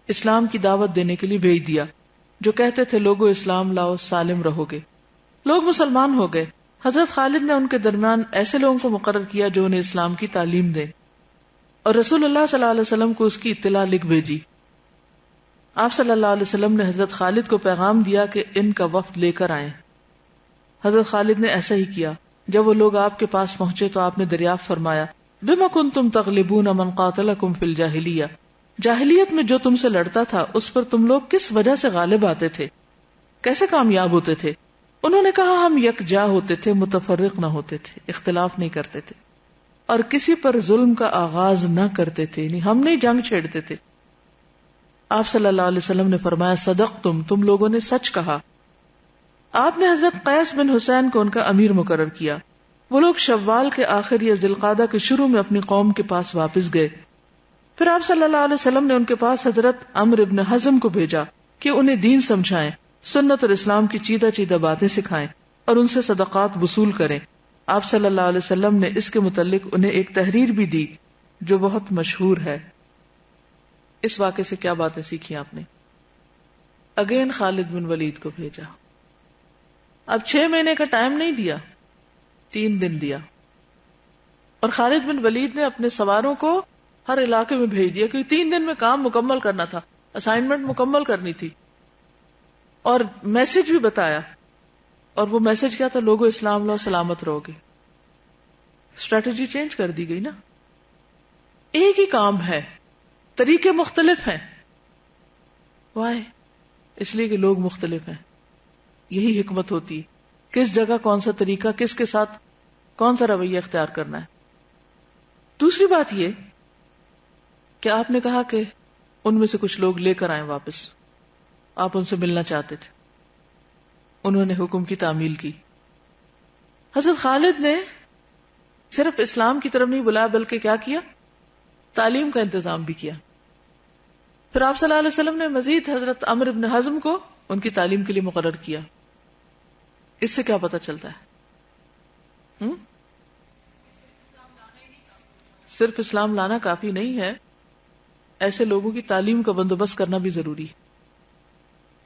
اسلام کی دعوت دینے کے لیے بھیج دیا، جو کہتے تھے لوگو اسلام لاؤ سالم رہو گے. لوگ مسلمان ہو گئے. حضرت خالد نے ان کے درمیان ایسے لوگوں کو مقرر کیا جو انہیں اسلام کی تعلیم دیں، اور رسول اللہ صلی اللہ علیہ وسلم کو اس کی اطلاع لکھ بھیجی. آپ صلی اللہ علیہ وسلم نے حضرت خالد کو پیغام دیا کہ ان کا وفد لے کر آئیں. حضرت خالد نے ایسا ہی کیا. جب وہ لوگ آپ کے پاس پہنچے تو آپ نے دریافت فرمایا بما کنتم تغلبون من قاتلکم فی الجاہلیہ، جاہلیت میں جو تم سے لڑتا تھا اس پر تم لوگ کس وجہ سے غالب آتے تھے، کیسے کامیاب ہوتے تھے؟ انہوں نے کہا ہم یکجا ہوتے تھے، متفرق نہ ہوتے تھے، اختلاف نہیں کرتے تھے، اور کسی پر ظلم کا آغاز نہ کرتے تھے، یعنی ہم نہیں جنگ چھیڑتے تھے. آپ صلی اللہ علیہ وسلم نے فرمایا صدقتم، تم لوگوں نے سچ کہا. آپ نے حضرت قیس بن حسین کو ان کا امیر مقرر کیا. وہ لوگ شوال کے آخر یا ذی القعدہ کے شروع میں اپنی قوم کے پاس واپس گئے. پھر آپ صلی اللہ علیہ وسلم نے ان کے پاس حضرت عمرو ابن حزم کو بھیجا کہ انہیں دین سمجھائیں، سنت اور اسلام کی چیدہ چیدہ باتیں سکھائیں اور ان سے صدقات وصول کریں. آپ صلی اللہ علیہ وسلم نے اس کے متعلق انہیں ایک تحریر بھی دی جو بہت مشہور ہے. اس واقعے سے کیا باتیں سیکھی آپ نے؟ اگین خالد بن ولید کو بھیجا. اب 6 مہینے کا ٹائم نہیں دیا، 3 دن دیا. اور خالد بن ولید نے اپنے سواروں کو ہر علاقے میں بھیج دیا کیونکہ 3 دن میں کام مکمل کرنا تھا، اسائنمنٹ مکمل کرنی تھی. اور میسج بھی بتایا، اور وہ میسج کیا تھا؟ لوگوں اسلام لو سلامت رہو گے. اسٹریٹجی چینج کر دی گئی نا. ایک ہی کام ہے، طریقے مختلف ہیں. وائے؟ اس لیے کہ لوگ مختلف ہیں. یہی حکمت ہوتی ہے، کس جگہ کون سا طریقہ، کس کے ساتھ کون سا رویہ اختیار کرنا ہے. دوسری بات یہ کہ آپ نے کہا کہ ان میں سے کچھ لوگ لے کر آئیں واپس، آپ ان سے ملنا چاہتے تھے. انہوں نے حکم کی تعمیل کی. حضرت خالد نے صرف اسلام کی طرف نہیں بلایا بلکہ کیا کیا؟ تعلیم کا انتظام بھی کیا. پھر آپ صلی اللہ علیہ وسلم نے مزید حضرت عمرو بن حزم کو ان کی تعلیم کے لیے مقرر کیا. اس سے کیا پتہ چلتا ہے؟ صرف اسلام لانا کافی نہیں ہے، ایسے لوگوں کی تعلیم کا بندوبست کرنا بھی ضروری ہے.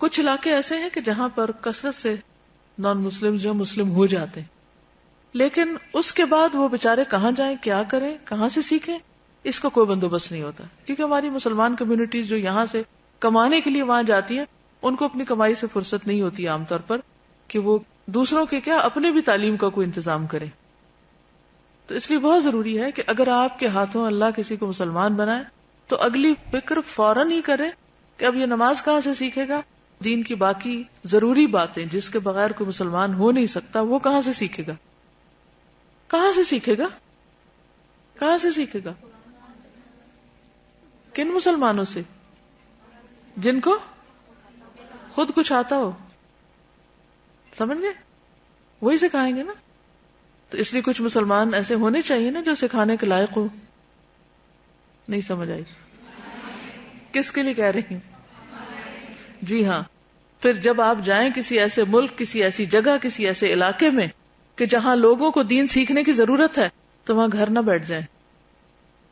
کچھ علاقے ایسے ہیں کہ جہاں پر کثرت سے نان مسلم جو مسلم ہو جاتے ہیں، لیکن اس کے بعد وہ بےچارے کہاں جائیں، کیا کریں، کہاں سے سیکھیں، اس کا کوئی بندوبست نہیں ہوتا. کیونکہ ہماری مسلمان کمیونٹیز جو یہاں سے کمانے کے لیے وہاں جاتی ہیں، ان کو اپنی کمائی سے فرصت نہیں ہوتی عام طور پر کہ وہ دوسروں کے کیا اپنے بھی تعلیم کا کوئی انتظام کریں. تو اس لیے بہت ضروری ہے کہ اگر آپ کے ہاتھوں اللہ کسی کو مسلمان بنائے تو اگلی فکر فوراً ہی کرے کہ اب یہ نماز کہاں سے سیکھے گا، دین کی باقی ضروری باتیں جس کے بغیر کوئی مسلمان ہو نہیں سکتا وہ کہاں سے سیکھے گا، کہاں سے سیکھے گا، کہاں سے سیکھے گا، کن مسلمانوں سے؟ جن کو خود کچھ آتا ہو. سمجھ گئے؟ وہی سکھائیں گے نا. تو اس لیے کچھ مسلمان ایسے ہونے چاہیے نا جو سکھانے کے لائق ہو. نہیں سمجھ آئی؟ کس کے لیے کہہ رہی ہوں؟ جی ہاں. پھر جب آپ جائیں کسی ایسے ملک، کسی ایسی جگہ، کسی ایسے علاقے میں کہ جہاں لوگوں کو دین سیکھنے کی ضرورت ہے، تو وہاں گھر نہ بیٹھ جائیں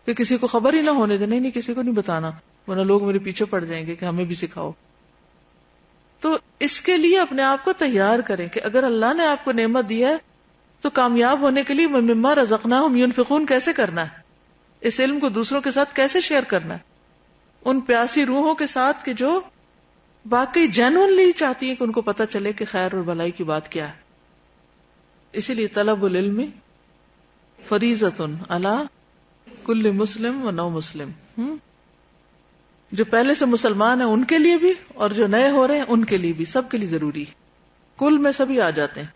کہ کسی کو خبر ہی نہ ہونے دیں. نہیں کسی کو نہیں بتانا، ورنہ لوگ میرے پیچھے پڑ جائیں گے کہ ہمیں بھی سکھاؤ. تو اس کے لیے اپنے آپ کو تیار کریں کہ اگر اللہ نے آپ کو نعمت دی ہے تو کامیاب ہونے کے لیے مما رزقناہم ينفقون کیسے کرنا ہے، اس علم کو دوسروں کے ساتھ کیسے شیئر کرنا ہے، ان پیاسی روحوں کے ساتھ کہ جو باقی جینوئنلی چاہتی ہیں کہ ان کو پتہ چلے کہ خیر اور بھلائی کی بات کیا ہے. اسی لیے طلب العلم فریضۃ علی کل مسلم و نو مسلم. جو پہلے سے مسلمان ہیں ان کے لیے بھی اور جو نئے ہو رہے ہیں ان کے لیے بھی، سب کے لیے ضروری. کل میں سبھی آ جاتے ہیں.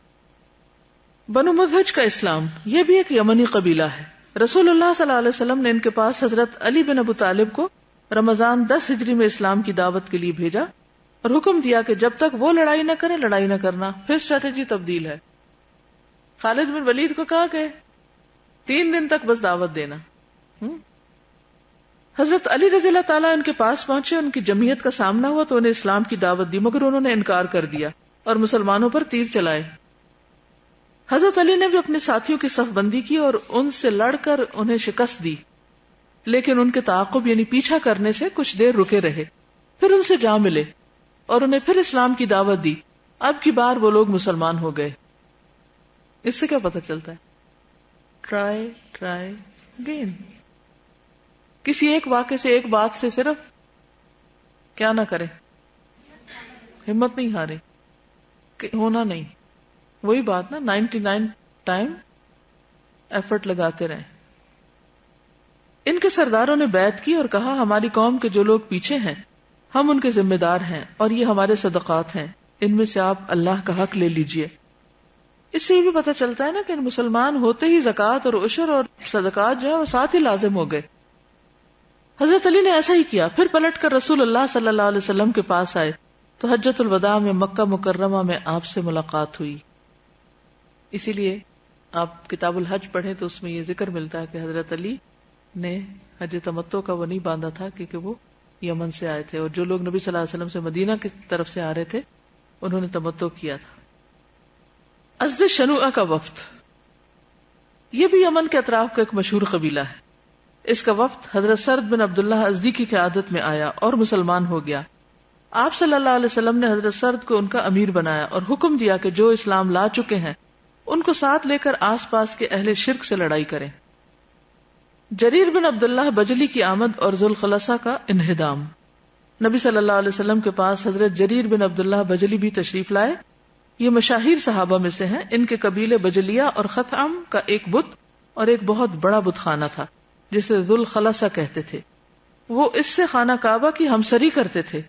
بنو مدھج کا اسلام یہ بھی ایک یمنی قبیلہ ہے. رسول اللہ صلی اللہ علیہ وسلم نے ان کے پاس حضرت علی بن ابو طالب کو رمضان 10 ہجری میں اسلام کی دعوت کے لیے بھیجا اور حکم دیا کہ جب تک وہ لڑائی نہ کرے لڑائی نہ کرنا. پھر اسٹریٹجی تبدیل ہے. خالد بن ولید کو کہا کہ 3 دن تک بس دعوت دینا. حضرت علی رضی اللہ تعالیٰ ان کے پاس پہنچے، ان کی جمعیت کا سامنا ہوا تو انہیں اسلام کی دعوت دی، مگر انہوں نے انکار کر دیا اور مسلمانوں پر تیر چلائے. حضرت علی نے بھی اپنے ساتھیوں کی صف بندی کی اور ان سے لڑ کر انہیں شکست دی، لیکن ان کے تعاقب یعنی پیچھا کرنے سے کچھ دیر رکے رہے. پھر ان سے جا ملے اور انہیں پھر اسلام کی دعوت دی. اب کی بار وہ لوگ مسلمان ہو گئے. اس سے کیا پتہ چلتا ہے؟ Try again. کسی ایک واقعے سے، ایک بات سے صرف کیا نہ کرے، ہمت نہیں ہارے کہ ہونا نہیں. وہی بات نا، 99 ٹائم ایفرٹ لگاتے رہیں. ان کے سرداروں نے بیعت کی اور کہا ہماری قوم کے جو لوگ پیچھے ہیں ہم ان کے ذمہ دار ہیں اور یہ ہمارے صدقات ہیں، ان میں سے آپ اللہ کا حق لے لیجئے. اس سے یہ بھی پتہ چلتا ہے نا کہ مسلمان ہوتے ہی زکوٰۃ اور عشر اور صدقات جو ہے وہ ساتھ ہی لازم ہو گئے. حضرت علی نے ایسا ہی کیا. پھر پلٹ کر رسول اللہ صلی اللہ علیہ وسلم کے پاس آئے تو حجۃ الوداع میں مکہ مکرمہ میں آپ سے ملاقات ہوئی. اسی لیے آپ کتاب الحج پڑھیں تو اس میں یہ ذکر ملتا ہے کہ حضرت علی نے حج تمتع کا وہ نہیں باندھا تھا کیونکہ وہ یمن سے آئے تھے، اور جو لوگ نبی صلی اللہ علیہ وسلم سے مدینہ کی طرف سے آ رہے تھے انہوں نے تمتع کیا تھا. ازد شنوءہ کا وفد یہ بھی یمن کے اطراف کا ایک مشہور قبیلہ ہے. اس کا وفد حضرت سرد بن عبداللہ ازدی کی قیادت میں آیا اور مسلمان ہو گیا. آپ صلی اللہ علیہ وسلم نے حضرت سرد کو ان کا امیر بنایا اور حکم دیا کہ جو اسلام لا چکے ہیں ان کو ساتھ لے کر آس پاس کے اہل شرک سے لڑائی کریں. جریر بن عبداللہ بجلی کی آمد اور ذوالخلصہ کا انہدام. نبی صلی اللہ علیہ وسلم کے پاس حضرت جریر بن عبداللہ بجلی بھی تشریف لائے. یہ مشاہیر صحابہ میں سے ہیں. ان کے قبیلے بجلیہ اور خطعم کا ایک بت اور ایک بہت بڑا بت خانہ تھا جسے ذوالخلصہ کہتے تھے. وہ اس سے خانہ کعبہ کی ہمسری کرتے تھے.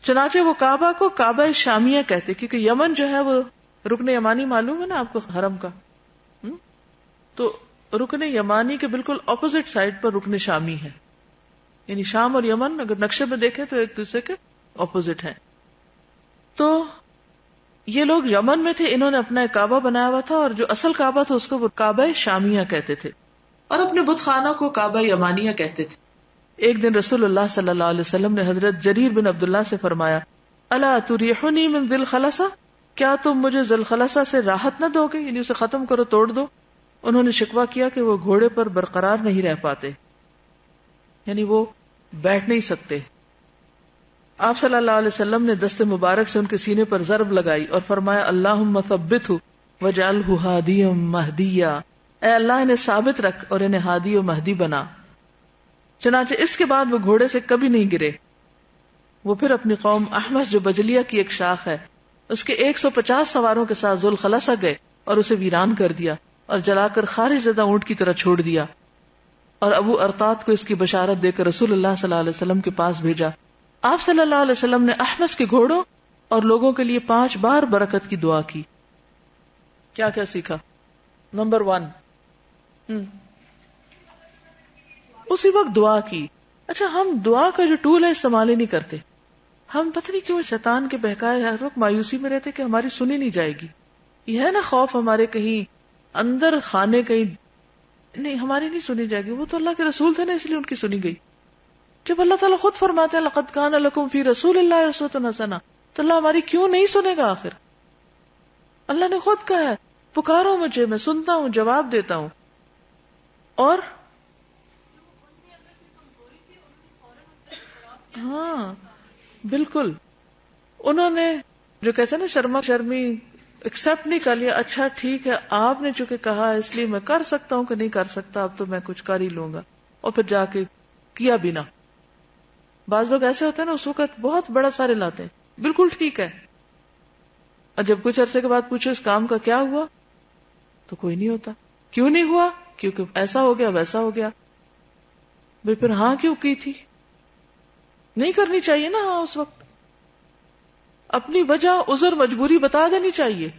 چنانچہ وہ کعبہ کو کعبہ شامیہ کہتے کیونکہ یمن جو ہے وہ رکن یمانی معلوم ہے نا آپ کو حرم کا، تو رکن یمانی کے بالکل اپوزٹ سائڈ پر رکن شامی ہے. یعنی شام اور یمن اگر نقشے میں دیکھیں تو ایک دوسرے کے اپوزٹ ہیں. تو یہ لوگ یمن میں تھے، انہوں نے اپنا ایک کعبہ بنایا ہوا تھا اور جو اصل کعبہ تھا اس کو وہ کعبہ شامیہ کہتے تھے اور اپنے بت خانہ کو کعبہ یمانیہ کہتے تھے. ایک دن رسول اللہ صلی اللہ علیہ وسلم نے حضرت جریر بن عبداللہ سے فرمایا الا تریحنی من ذی الخلصہ، کیا تم مجھے ذی الخلصہ سے راحت نہ دو گے، یعنی اسے ختم کرو، توڑ دو. انہوں نے شکوہ کیا کہ وہ گھوڑے پر برقرار نہیں رہ پاتے، یعنی وہ بیٹھ نہیں سکتے. آپ صلی اللہ علیہ وسلم نے دست مبارک سے ان کے سینے پر ضرب لگائی اور فرمایا اللہم ثبتہ وجعلہ ہادیا مہدیا، اے اللہ انہیں ثابت رکھ اور انہیں ہادی و مہدی بنا. چنانچہ اس کے بعد وہ گھوڑے سے کبھی نہیں گرے. وہ پھر اپنی قوم احمس جو بجلیہ کی ایک شاخ ہے اس کے 150 سواروں کے ساتھ ذوالخلصہ گئے اور اسے ویران کر دیا اور جلا کر خارج زدہ اونٹ کی طرح چھوڑ دیا. اور ابو ارطاد کو اس کی بشارت دے کر رسول اللہ صلی اللہ علیہ وسلم کے پاس بھیجا. آپ صلی اللہ علیہ وسلم نے احمس کے گھوڑوں اور لوگوں کے لیے 5 بار برکت کی دعا کی. کیا کیا سیکھا؟ نمبر 1 اسی وقت دعا کی اچھا ہم دعا کا جو ٹول ہے استعمال ہی نہیں کرتے. ہم پتہ نہیں کیوں شیطان کے بہکائے ہر وقت مایوسی میں رہتے کہ ہماری سنی نہیں جائے گی. یہ ہے نا خوف ہمارے کہیں اندر خانے کہیں نہیں ہماری نہیں سنی جائے گی. وہ تو اللہ کے رسول تھے نا اس لیے ان کی سنی گئی. جب اللہ تعالیٰ خود فرماتے ہیں لقد کان لکم فی رسول اللہ اسوۃ حسنہ تو اللہ ہماری کیوں نہیں سنے گا؟ آخر اللہ نے خود کہا ہے پکارو مجھے میں سنتا ہوں جواب دیتا ہوں. اور ہاں بالکل انہوں نے جو کہتے ہیں نا شرما شرمی ایکسپٹ نہیں کر لیا. اچھا ٹھیک ہے آپ نے چونکہ کہا اس لیے میں کر سکتا ہوں کہ نہیں کر سکتا اب تو میں کچھ کر ہی لوں گا اور پھر جا کے کیا بھی نہ. بعض لوگ ایسے ہوتے ہیں نا اس وقت بہت بڑا سارے لاتے ہیں بالکل ٹھیک ہے اور جب کچھ عرصے کے بعد پوچھو اس کام کا کیا ہوا تو کوئی نہیں ہوتا. کیوں نہیں ہوا؟ کیونکہ ایسا ہو گیا ویسا ہو گیا. بھئی پھر ہاں کیوں کی تھی؟ نہیں کرنی چاہیے نا. ہاں اس وقت اپنی وجہ عذر مجبوری بتا دینی چاہیے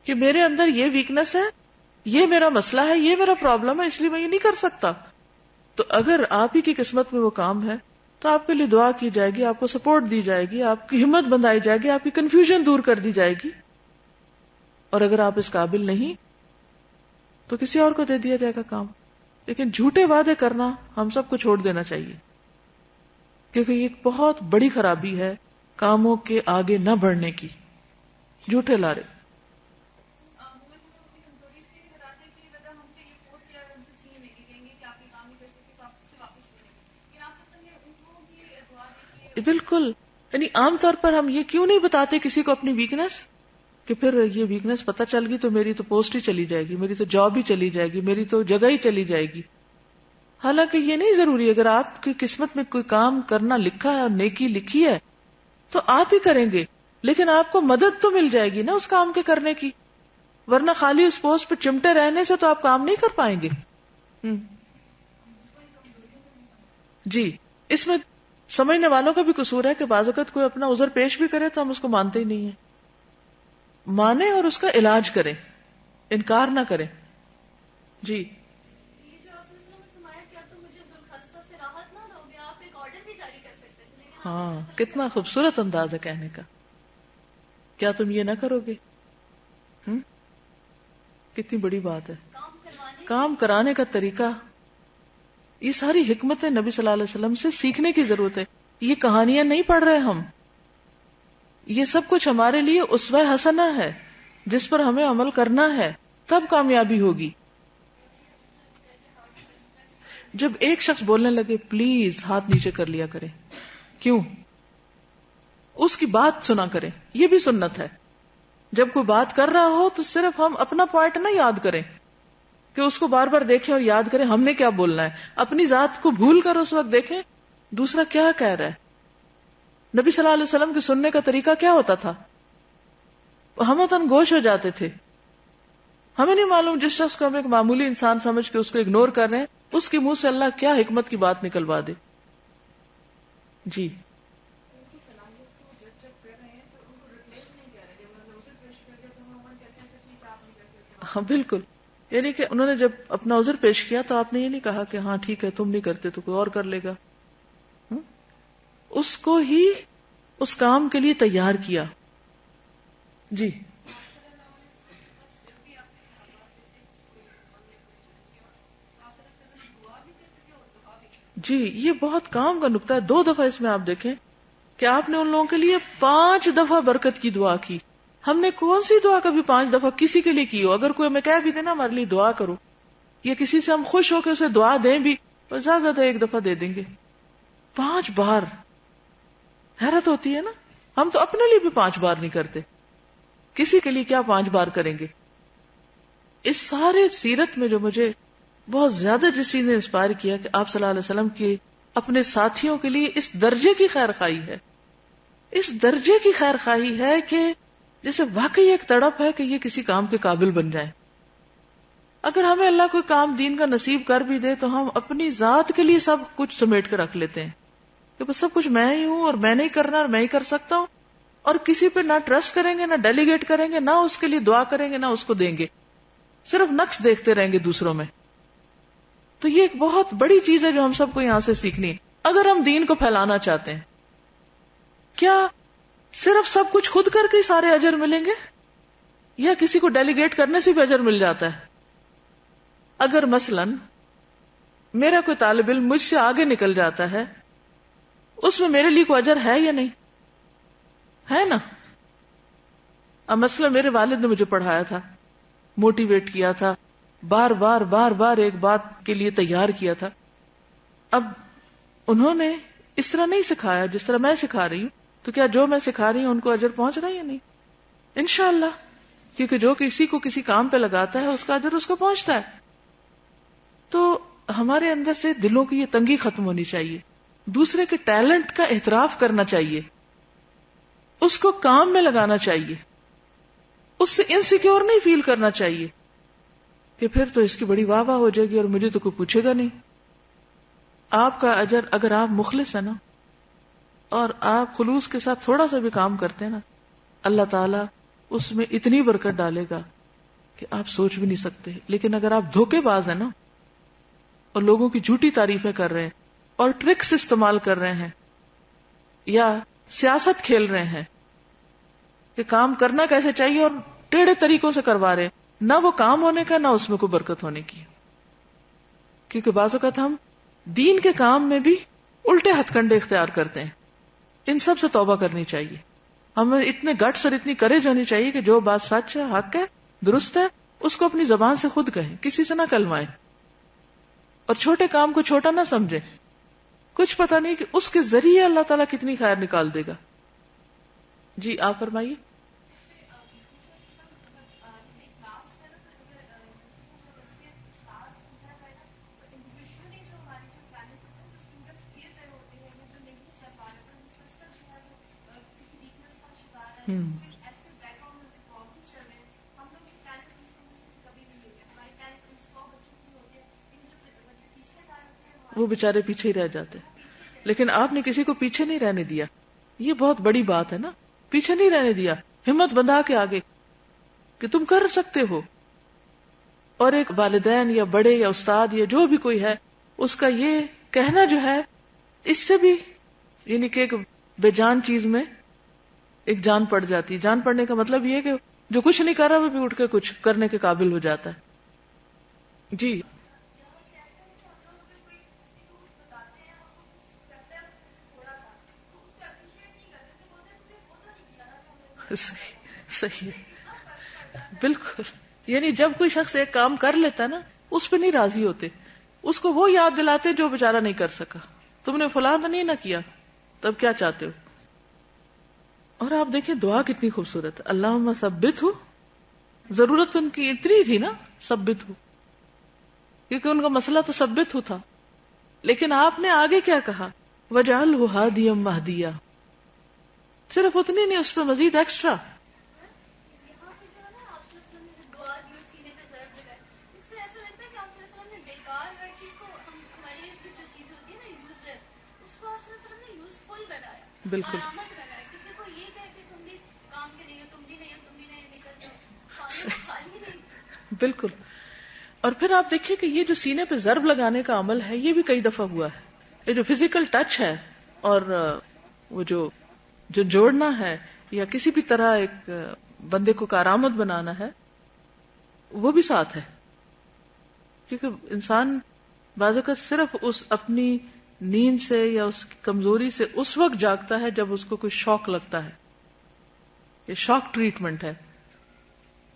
کہ میرے اندر یہ ویکنس ہے یہ میرا مسئلہ ہے یہ میرا پرابلم ہے اس لیے میں یہ نہیں کر سکتا. تو اگر آپ ہی کی قسمت میں وہ کام ہے تو آپ کے لیے دعا کی جائے گی آپ کو سپورٹ دی جائے گی آپ کی ہمت بندائی جائے گی آپ کی کنفیوژن دور کر دی جائے گی. اور اگر آپ اس قابل نہیں تو کسی اور کو دے دیا جائے گا کام. لیکن جھوٹے وعدے کرنا ہم سب کو چھوڑ دینا چاہیے کیونکہ یہ ایک بہت بڑی خرابی ہے کاموں کے آگے نہ بڑھنے کی. جھوٹے لارے بالکل. یعنی عام طور پر ہم یہ کیوں نہیں بتاتے کسی کو اپنی ویکنس کہ پھر یہ ویکنس پتہ چل گئی تو میری تو پوسٹ ہی چلی جائے گی میری تو جاب ہی چلی جائے گی میری تو جگہ ہی چلی جائے گی. حالانکہ یہ نہیں ضروری. اگر آپ کی قسمت میں کوئی کام کرنا لکھا ہے اور نیکی لکھی ہے تو آپ ہی کریں گے لیکن آپ کو مدد تو مل جائے گی نا اس کام کے کرنے کی. ورنہ خالی اس پوسٹ پہ چمٹے رہنے سے تو آپ کام نہیں کر پائیں گے. جی اس میں سمجھنے والوں کا بھی قصور ہے کہ بعض اوقات کوئی اپنا عذر پیش بھی کرے تو ہم اس کو مانتے ہی نہیں ہیں. مانے اور اس کا علاج کریں انکار نہ کریں. جی ہاں کتنا خوبصورت انداز ہے کہنے کا. کیا تم یہ نہ کرو گے؟ کتنی بڑی بات ہے. کام کرانے کا طریقہ یہ ساری حکمتیں نبی صلی اللہ علیہ وسلم سے سیکھنے کی ضرورت ہے. یہ کہانیاں نہیں پڑھ رہے ہم. یہ سب کچھ ہمارے لیے اسوہ حسنہ ہے جس پر ہمیں عمل کرنا ہے تب کامیابی ہوگی. جب ایک شخص بولنے لگے پلیز ہاتھ نیچے کر لیا کریں. کیوں؟ اس کی بات سنا کریں. یہ بھی سنت ہے. جب کوئی بات کر رہا ہو تو صرف ہم اپنا پوائنٹ نہ یاد کریں کہ اس کو بار بار دیکھیں اور یاد کریں ہم نے کیا بولنا ہے. اپنی ذات کو بھول کر اس وقت دیکھیں دوسرا کیا کہہ رہا ہے. نبی صلی اللہ علیہ وسلم کے سننے کا طریقہ کیا ہوتا تھا؟ ہم تن گوش ہو جاتے تھے. ہمیں نہیں معلوم جس شخص کو ہم ایک معمولی انسان سمجھ کے اس کو اگنور کر رہے ہیں اس کے منہ سے اللہ کیا حکمت کی بات نکلوا دے. جی ہاں بالکل. یعنی کہ انہوں نے جب اپنا عذر پیش کیا تو آپ نے یہ نہیں کہا کہ ہاں ٹھیک ہے تم نہیں کرتے تو کوئی اور کر لے گا. اس کو ہی اس کام کے لیے تیار کیا. جی جی یہ بہت کام کا نقطہ ہے. 2 دفعہ اس میں آپ دیکھیں کہ آپ نے ان لوگوں کے لیے 5 دفعہ برکت کی دعا کی. ہم نے کون سی دعا کبھی 5 دفعہ کسی کے لیے کی ہو؟ اگر کوئی ہمیں کہہ بھی دینا ہمارے لیے دعا کرو یا کسی سے ہم خوش ہو کے اسے دعا دیں بھی تو زیادہ زیادہ 1 دفعہ دے دیں گے. 5 بار حیرت ہوتی ہے نا. ہم تو اپنے لیے بھی 5 بار نہیں کرتے کسی کے لیے کیا 5 بار کریں گے. اس سارے سیرت میں جو مجھے بہت زیادہ جس چیز نے انسپائر کیا کہ آپ صلی اللہ علیہ وسلم کے اپنے ساتھیوں کے لیے اس درجے کی خیر خواہی ہے. اس درجے کی خیر خواہی ہے کہ جیسے واقعی ایک تڑپ ہے کہ یہ کسی کام کے قابل بن جائے. اگر ہمیں اللہ کوئی کام دین کا نصیب کر بھی دے تو ہم اپنی ذات کے لیے سب کچھ سمیٹ کے رکھ لیتے ہیں کہ بس سب کچھ میں ہی ہوں اور میں نہیں کرنا اور میں ہی کر سکتا ہوں اور کسی پہ نہ ٹرسٹ کریں گے نہ ڈیلیگیٹ کریں گے نہ اس کے لیے دعا کریں گے نہ اس کو دیں گے. صرف نقص دیکھتے رہیں گے دوسروں میں. تو یہ ایک بہت بڑی چیز ہے جو ہم سب کو یہاں سے سیکھنی ہے. اگر ہم دین کو پھیلانا چاہتے ہیں، کیا صرف سب کچھ خود کر کے سارے اجر ملیں گے یا کسی کو ڈیلیگیٹ کرنے سے بھی اجر مل جاتا ہے؟ اگر مثلاً میرا کوئی طالب علم مجھ سے آگے نکل جاتا ہے، اس میں میرے لیے کوئی اجر ہے یا نہیں؟ ہے نا؟ اب مثلا میرے والد نے مجھے پڑھایا تھا، موٹیویٹ کیا تھا، بار بار ایک بات کے لیے تیار کیا تھا. اب انہوں نے اس طرح نہیں سکھایا جس طرح میں سکھا رہی ہوں، تو کیا جو میں سکھا رہی ہوں ان کو اجر پہنچ رہا ہے یا نہیں؟ انشاءاللہ، کیونکہ جو کسی کو کسی کام پہ لگاتا ہے اس کا اجر اس کو پہنچتا ہے. تو ہمارے اندر سے دلوں کی یہ تنگی ختم ہونی چاہیے، دوسرے کے ٹیلنٹ کا اعتراف کرنا چاہیے، اس کو کام میں لگانا چاہیے، اس سے انسیکیور نہیں فیل کرنا چاہیے کہ پھر تو اس کی بڑی واہ واہ ہو جائے گی اور مجھے تو کوئی پوچھے گا نہیں. آپ کا اجر، اگر آپ مخلص ہیں نا اور آپ خلوص کے ساتھ تھوڑا سا بھی کام کرتے ہیں نا، اللہ تعالیٰ اس میں اتنی برکت ڈالے گا کہ آپ سوچ بھی نہیں سکتے. لیکن اگر آپ دھوکے باز ہیں نا اور لوگوں کی جھوٹی تعریفیں کر رہے ہیں اور ٹرکس استعمال کر رہے ہیں یا سیاست کھیل رہے ہیں کہ کام کرنا کیسے چاہیے اور ٹیڑھے طریقوں سے کروا رہے ہیں، نہ وہ کام ہونے کا نہ اس میں کوئی برکت ہونے کی. کیونکہ بعض اوقات ہم دین کے کام میں بھی الٹے ہتھ کنڈے اختیار کرتے ہیں. ان سب سے توبہ کرنی چاہیے. ہمیں اتنے گٹس اور اتنی کریج ہونی چاہیے کہ جو بات سچ ہے، حق ہے، درست ہے، اس کو اپنی زبان سے خود کہیں، کسی سے نہ کلمائیں. اور چھوٹے کام کو چھوٹا نہ سمجھیں. کچھ پتہ نہیں کہ اس کے ذریعے اللہ تعالیٰ کتنی خیر نکال دے گا. جی آپ فرمائیے. وہ بےچارے پیچھے ہی رہ جاتے، لیکن آپ نے کسی کو پیچھے نہیں رہنے دیا. یہ بہت بڑی بات ہے نا، پیچھے نہیں رہنے دیا، ہمت بندھا کے آگے کہ تم کر سکتے ہو. اور ایک والدین یا بڑے یا استاد یا جو بھی کوئی ہے، اس کا یہ کہنا جو ہے، اس سے بھی یعنی کہ ایک بے جان چیز میں ایک جان پڑ جاتی. جان پڑنے کا مطلب یہ ہے کہ جو کچھ نہیں کر رہا وہ بھی اٹھ کے کچھ کرنے کے قابل ہو جاتا ہے. جی صحیح ہے، بالکل. یعنی جب کوئی شخص ایک کام کر لیتا ہے نا، اس پہ نہیں راضی ہوتے، اس کو وہ یاد دلاتے جو بیچارہ نہیں کر سکا. تم نے فلاں تو نہیں نہ کیا، تب کیا چاہتے ہو. اور آپ دیکھیں دعا کتنی خوبصورت ہے، اللہم ثبت ہو. ضرورت ان کی اتنی تھی نا، ثبت ہو، کیونکہ ان کا مسئلہ تو ثبت ہو تھا. لیکن آپ نے آگے کیا کہا، وجعلہ ہادیا مہدیا. صرف اتنی نہیں، اس پہ مزید ایکسٹرا. بالکل بالکل. اور پھر آپ دیکھیں کہ یہ جو سینے پہ ضرب لگانے کا عمل ہے، یہ بھی کئی دفعہ ہوا ہے. یہ جو فزیکل ٹچ ہے اور وہ جو جوڑنا ہے یا کسی بھی طرح ایک بندے کو کارآمد بنانا ہے، وہ بھی ساتھ ہے. کیونکہ انسان بعض اوقات صرف اس اپنی نیند سے یا اس کی کمزوری سے اس وقت جاگتا ہے جب اس کو کوئی شوق لگتا ہے. یہ شوق ٹریٹمنٹ ہے.